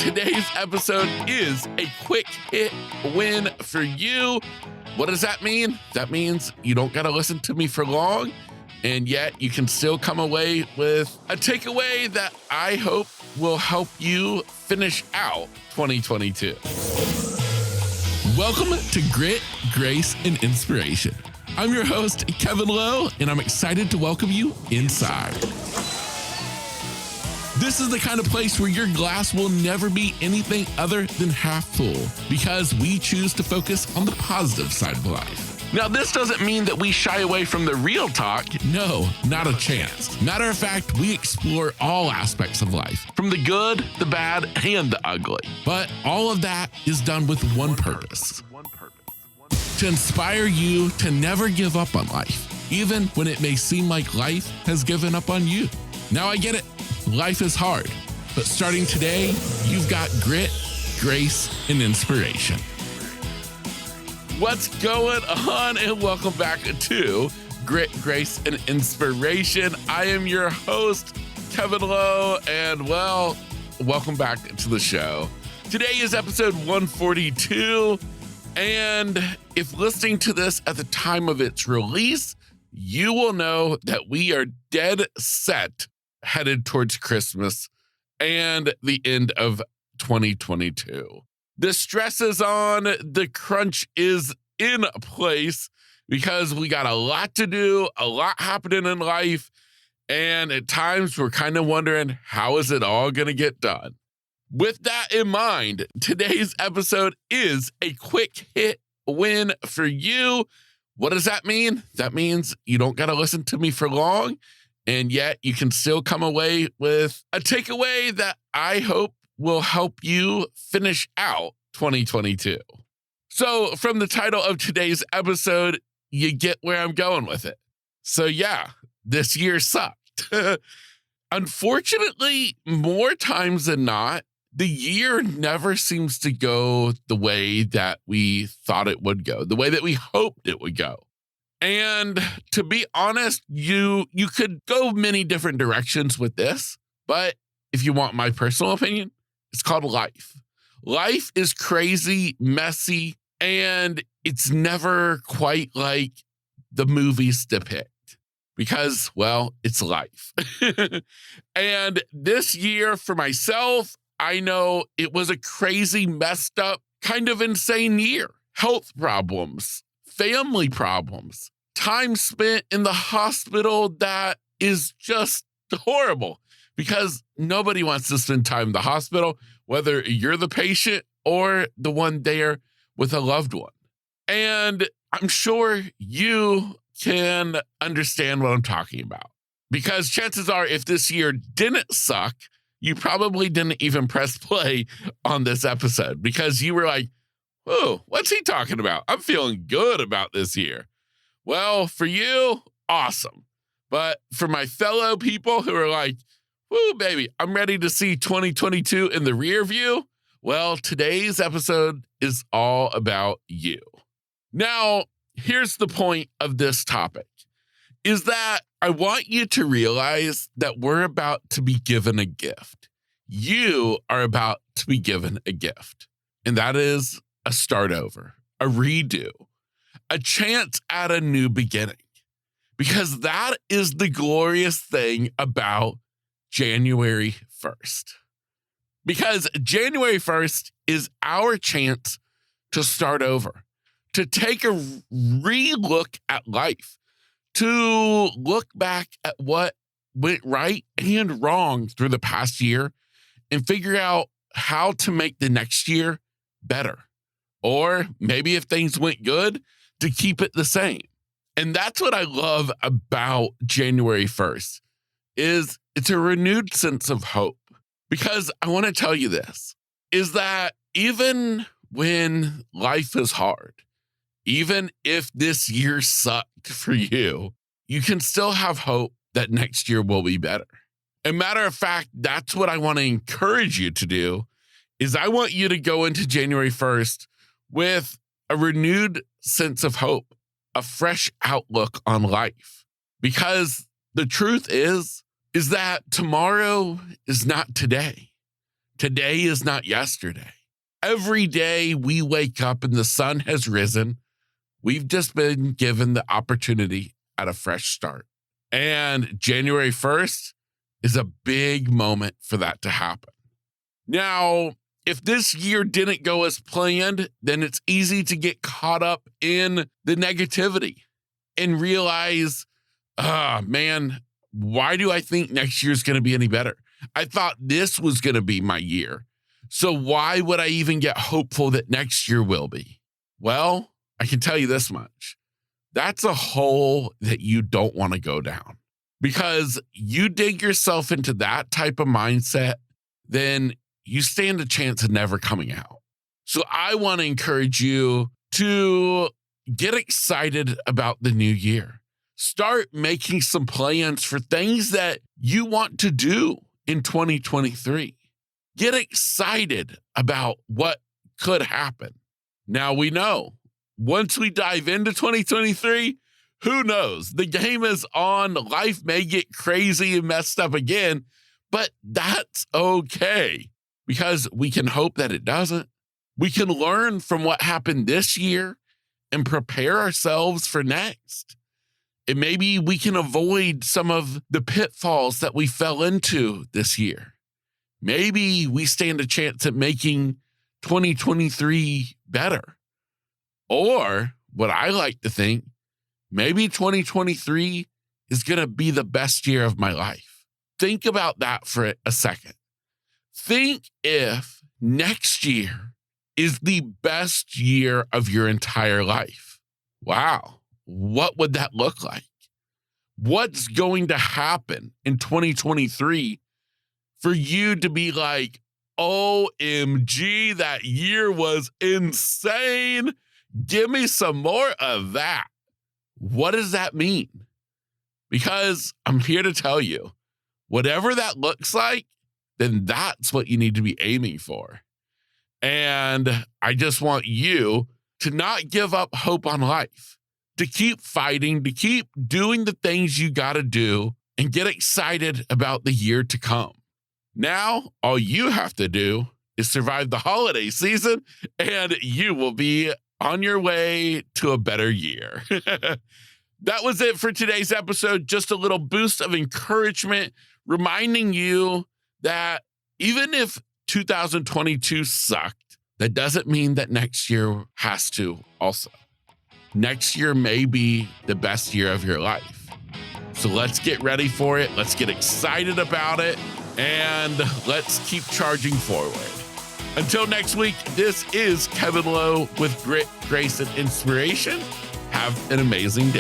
Today's episode is a quick hit win for you. What does that mean? That means you don't got to listen to me for long, and yet you can still come away with a takeaway that I hope will help you finish out 2022. Welcome to Grit, Grace, and Inspiration. I'm your host, Kevin Lowe, and I'm excited to welcome you inside. This is the kind of place where your glass will never be anything other than half full, because we choose to focus on the positive side of life. Now, this doesn't mean that we shy away from the real talk. No, not a chance. Matter of fact, we explore all aspects of life, from the good, the bad, and the ugly. But all of that is done with one purpose: to inspire you to never give up on life, even when it may seem like life has given up on you. Now, I get it. Life is hard, but starting today, you've got grit, grace, and inspiration. What's going on? And welcome back to Grit, Grace, and Inspiration. I am your host, Kevin Lowe, and well, welcome back to the show. Today is episode 142, and if listening to this at the time of its release, you will know that we are dead set headed towards Christmas and the end of 2022. The stress is on, the crunch is in place because we got a lot to do, a lot happening in life, and at times we're kind of wondering, how is it all going to get done? With that in mind, today's episode is a quick hit win for you. What does that mean? That means you don't got to listen to me for long, and yet you can still come away with a takeaway that I hope will help you finish out 2022. So from the title of today's episode, you get where I'm going with it. So yeah, this year sucked. Unfortunately, more times than not, the year never seems to go the way that we thought it would go, the way that we hoped it would go. And to be honest, you could go many different directions with this, but if you want my personal opinion, it's called life. Life is crazy, messy, and it's never quite like the movies depict because, well, it's life. And this year for myself, I know it was a crazy, messed up, kind of insane year. Health problems, family problems, time spent in the hospital that is just horrible because nobody wants to spend time in the hospital, whether you're the patient or the one there with a loved one. And I'm sure you can understand what I'm talking about, because chances are if this year didn't suck, you probably didn't even press play on this episode because you were like, oh, what's he talking about? I'm feeling good about this year. Well, for you, awesome. But for my fellow people who are like, woo, baby, I'm ready to see 2022 in the rear view. Well, today's episode is all about you. Now, here's the point of this topic, is that I want you to realize that we're about to be given a gift. You are about to be given a gift, and that is a start over, a redo, a chance at a new beginning, because that is the glorious thing about January 1st. Because January 1st is our chance to start over, to take a re-look at life, to look back at what went right and wrong through the past year and figure out how to make the next year better. Or maybe if things went good, to keep it the same. And that's what I love about January 1st, is it's a renewed sense of hope. Because I want to tell you this, is that even when life is hard, even if this year sucked for you, you can still have hope that next year will be better. And matter of fact, that's what I want to encourage you to do, is I want you to go into January 1st with a renewed sense of hope, a fresh outlook on life. Because the truth is that tomorrow is not today. Today is not yesterday. Every day we wake up and the sun has risen, we've just been given the opportunity at a fresh start. And January 1st is a big moment for that to happen. Now, if this year didn't go as planned, then it's easy to get caught up in the negativity and realize, man, why do I think next year's going to be any better? I thought this was going to be my year. So why would I even get hopeful that next year will be? Well, I can tell you this much. That's a hole that you don't want to go down, because you dig yourself into that type of mindset, then you stand a chance of never coming out. So I want to encourage you to get excited about the new year. Start making some plans for things that you want to do in 2023. Get excited about what could happen. Now we know once we dive into 2023, who knows? The game is on. Life may get crazy and messed up again, but that's okay, because we can hope that it doesn't. We can learn from what happened this year and prepare ourselves for next. And maybe we can avoid some of the pitfalls that we fell into this year. Maybe we stand a chance at making 2023 better. Or what I like to think, maybe 2023 is going to be the best year of my life. Think about that for a second. Think if next year is the best year of your entire life. Wow. What would that look like? What's going to happen in 2023 for you to be like, OMG, that year was insane. Give me some more of that. What does that mean? Because I'm here to tell you, whatever that looks like, then that's what you need to be aiming for. And I just want you to not give up hope on life, to keep fighting, to keep doing the things you got to do, and get excited about the year to come. Now, all you have to do is survive the holiday season, and you will be on your way to a better year. That was it for today's episode. Just a little boost of encouragement, reminding you that even if 2022 sucked, that doesn't mean that next year has to also. Next year may be the best year of your life. So let's get ready for it. Let's get excited about it. And let's keep charging forward. Until next week, this is Kevin Lowe with Grit, Grace, and Inspiration. Have an amazing day.